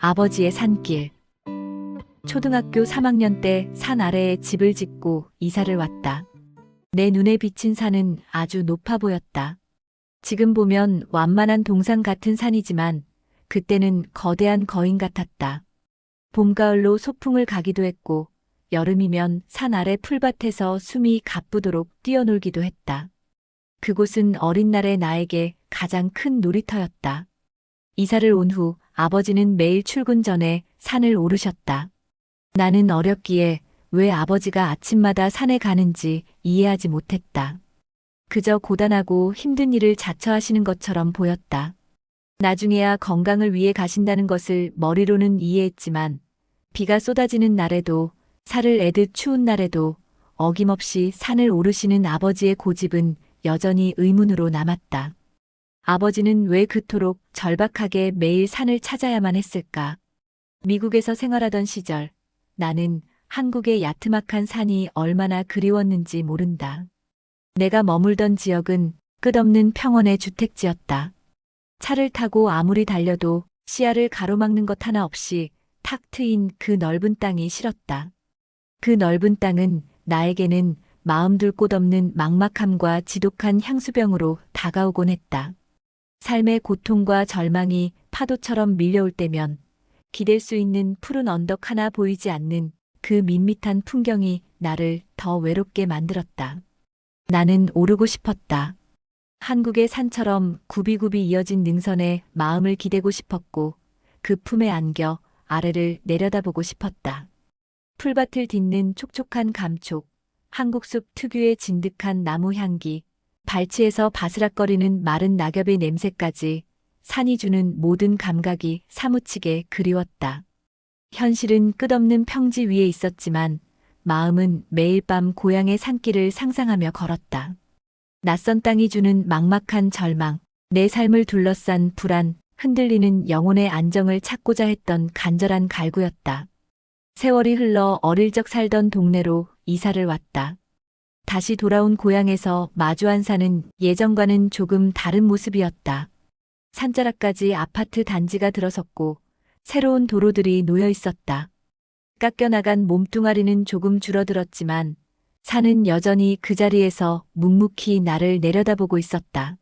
아버지의 산길. 초등학교 3학년 때 산 아래에 집을 짓고 이사를 왔다. 내 눈에 비친 산은 아주 높아 보였다. 지금 보면 완만한 동상 같은 산이지만 그때는 거대한 거인 같았다. 봄, 가을로 소풍을 가기도 했고 여름이면 산 아래 풀밭에서 숨이 가쁘도록 뛰어놀기도 했다. 그곳은 어린 날의 나에게 가장 큰 놀이터였다. 이사를 온 후 아버지는 매일 출근 전에 산을 오르셨다. 나는 어렸기에 왜 아버지가 아침마다 산에 가는지 이해하지 못했다. 그저 고단하고 힘든 일을 자처하시는 것처럼 보였다. 나중에야 건강을 위해 가신다는 것을 머리로는 이해했지만 비가 쏟아지는 날에도 살을 애듯 추운 날에도 어김없이 산을 오르시는 아버지의 고집은 여전히 의문으로 남았다. 아버지는 왜 그토록 절박하게 매일 산을 찾아야만 했을까? 미국에서 생활하던 시절 나는 한국의 야트막한 산이 얼마나 그리웠는지 모른다. 내가 머물던 지역은 끝없는 평원의 주택지였다. 차를 타고 아무리 달려도 시야를 가로막는 것 하나 없이 탁 트인 그 넓은 땅이 싫었다. 그 넓은 땅은 나에게는 마음 둘 곳 없는 막막함과 지독한 향수병으로 다가오곤 했다. 삶의 고통과 절망이 파도처럼 밀려올 때면 기댈 수 있는 푸른 언덕 하나 보이지 않는 그 밋밋한 풍경이 나를 더 외롭게 만들었다. 나는 오르고 싶었다. 한국의 산처럼 굽이굽이 이어진 능선에 마음을 기대고 싶었고 그 품에 안겨 아래를 내려다보고 싶었다. 풀밭을 딛는 촉촉한 감촉, 한국숲 특유의 진득한 나무 향기, 발치에서 바스락거리는 마른 낙엽의 냄새까지 산이 주는 모든 감각이 사무치게 그리웠다. 현실은 끝없는 평지 위에 있었지만 마음은 매일 밤 고향의 산길을 상상하며 걸었다. 낯선 땅이 주는 막막한 절망, 내 삶을 둘러싼 불안, 흔들리는 영혼의 안정을 찾고자 했던 간절한 갈구였다. 세월이 흘러 어릴 적 살던 동네로 이사를 왔다. 다시 돌아온 고향에서 마주한 산은 예전과는 조금 다른 모습이었다. 산자락까지 아파트 단지가 들어섰고 새로운 도로들이 놓여 있었다. 깎여나간 몸뚱아리는 조금 줄어들었지만 산은 여전히 그 자리에서 묵묵히 나를 내려다보고 있었다.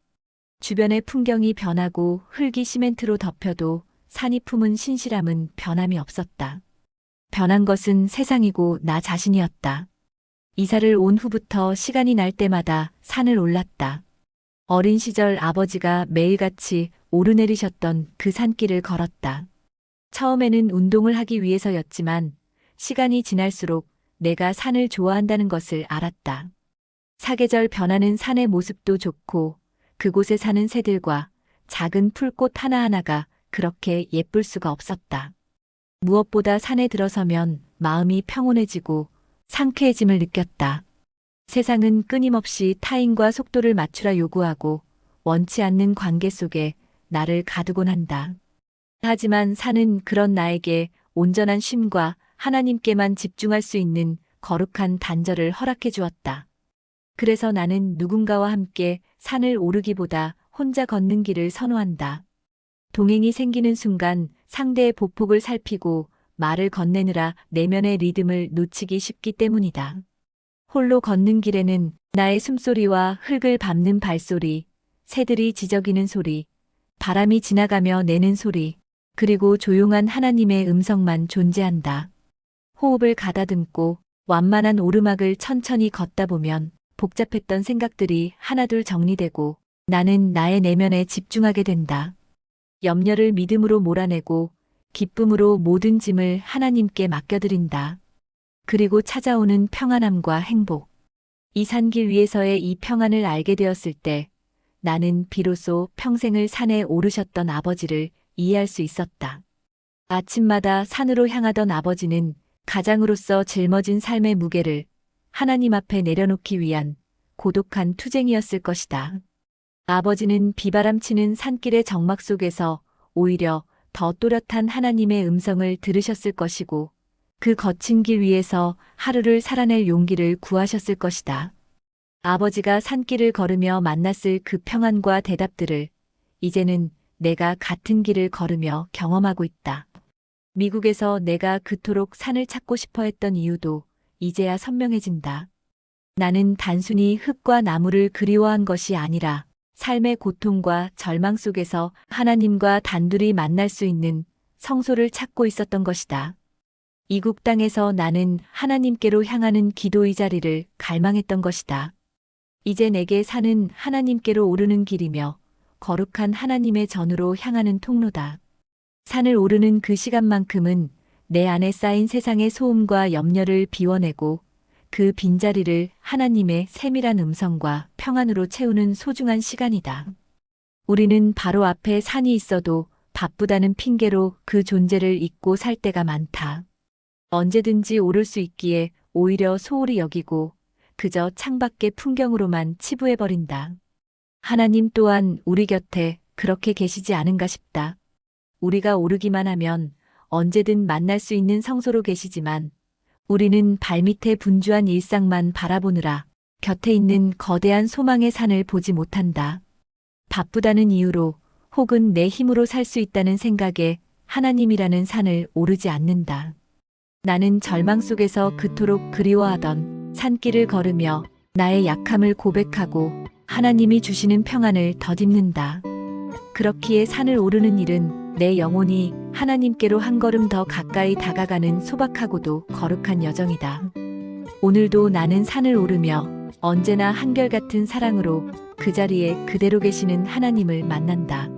주변의 풍경이 변하고 흙이 시멘트로 덮여도 산이 품은 신실함은 변함이 없었다. 변한 것은 세상이고 나 자신이었다. 이사를 온 후부터 시간이 날 때마다 산을 올랐다. 어린 시절 아버지가 매일같이 오르내리셨던 그 산길을 걸었다. 처음에는 운동을 하기 위해서였지만 시간이 지날수록 내가 산을 좋아한다는 것을 알았다. 사계절 변하는 산의 모습도 좋고 그곳에 사는 새들과 작은 풀꽃 하나하나가 그렇게 예쁠 수가 없었다. 무엇보다 산에 들어서면 마음이 평온해지고 상쾌해짐을 느꼈다. 세상은 끊임없이 타인과 속도를 맞추라 요구하고 원치 않는 관계 속에 나를 가두곤 한다. 하지만 산은 그런 나에게 온전한 쉼과 하나님께만 집중할 수 있는 거룩한 단절을 허락해 주었다. 그래서 나는 누군가와 함께 산을 오르기보다 혼자 걷는 길을 선호한다. 동행이 생기는 순간 상대의 보폭을 살피고 말을 건네느라 내면의 리듬을 놓치기 쉽기 때문이다. 홀로 걷는 길에는 나의 숨소리와 흙을 밟는 발소리, 새들이 지저귀는 소리, 바람이 지나가며 내는 소리, 그리고 조용한 하나님의 음성만 존재한다. 호흡을 가다듬고 완만한 오르막을 천천히 걷다 보면 복잡했던 생각들이 하나둘 정리되고 나는 나의 내면에 집중하게 된다. 염려를 믿음으로 몰아내고 기쁨으로 모든 짐을 하나님께 맡겨드린다. 그리고 찾아오는 평안함과 행복. 이 산길 위에서의 이 평안을 알게 되었을 때 나는 비로소 평생을 산에 오르셨던 아버지를 이해할 수 있었다. 아침마다 산으로 향하던 아버지는 가장으로서 짊어진 삶의 무게를 하나님 앞에 내려놓기 위한 고독한 투쟁이었을 것이다. 아버지는 비바람치는 산길의 적막 속에서 오히려 더 또렷한 하나님의 음성을 들으셨을 것이고 그 거친 길 위에서 하루를 살아낼 용기를 구하셨을 것이다. 아버지가 산길을 걸으며 만났을 그 평안과 대답들을 이제는 내가 같은 길을 걸으며 경험하고 있다. 미국에서 내가 그토록 산을 찾고 싶어 했던 이유도 이제야 선명해진다. 나는 단순히 흙과 나무를 그리워한 것이 아니라 삶의 고통과 절망 속에서 하나님과 단둘이 만날 수 있는 성소를 찾고 있었던 것이다. 이국 땅에서 나는 하나님께로 향하는 기도의 자리를 갈망했던 것이다. 이제 내게 산은 하나님께로 오르는 길이며 거룩한 하나님의 전으로 향하는 통로다. 산을 오르는 그 시간만큼은 내 안에 쌓인 세상의 소음과 염려를 비워내고 그 빈자리를 하나님의 세밀한 음성과 평안으로 채우는 소중한 시간이다. 우리는 바로 앞에 산이 있어도 바쁘다는 핑계로 그 존재를 잊고 살 때가 많다. 언제든지 오를 수 있기에 오히려 소홀히 여기고 그저 창밖의 풍경으로만 치부해버린다. 하나님 또한 우리 곁에 그렇게 계시지 않은가 싶다. 우리가 오르기만 하면 언제든 만날 수 있는 성소로 계시지만 우리는 발밑에 분주한 일상만 바라보느라 곁에 있는 거대한 소망의 산을 보지 못한다. 바쁘다는 이유로 혹은 내 힘으로 살 수 있다는 생각에 하나님이라는 산을 오르지 않는다. 나는 절망 속에서 그토록 그리워하던 산길을 걸으며 나의 약함을 고백하고 하나님이 주시는 평안을 덧입는다. 그렇기에 산을 오르는 일은 내 영혼이 하나님께로 한 걸음 더 가까이 다가가는 소박하고도 거룩한 여정이다. 오늘도 나는 산을 오르며 언제나 한결같은 사랑으로 그 자리에 그대로 계시는 하나님을 만난다.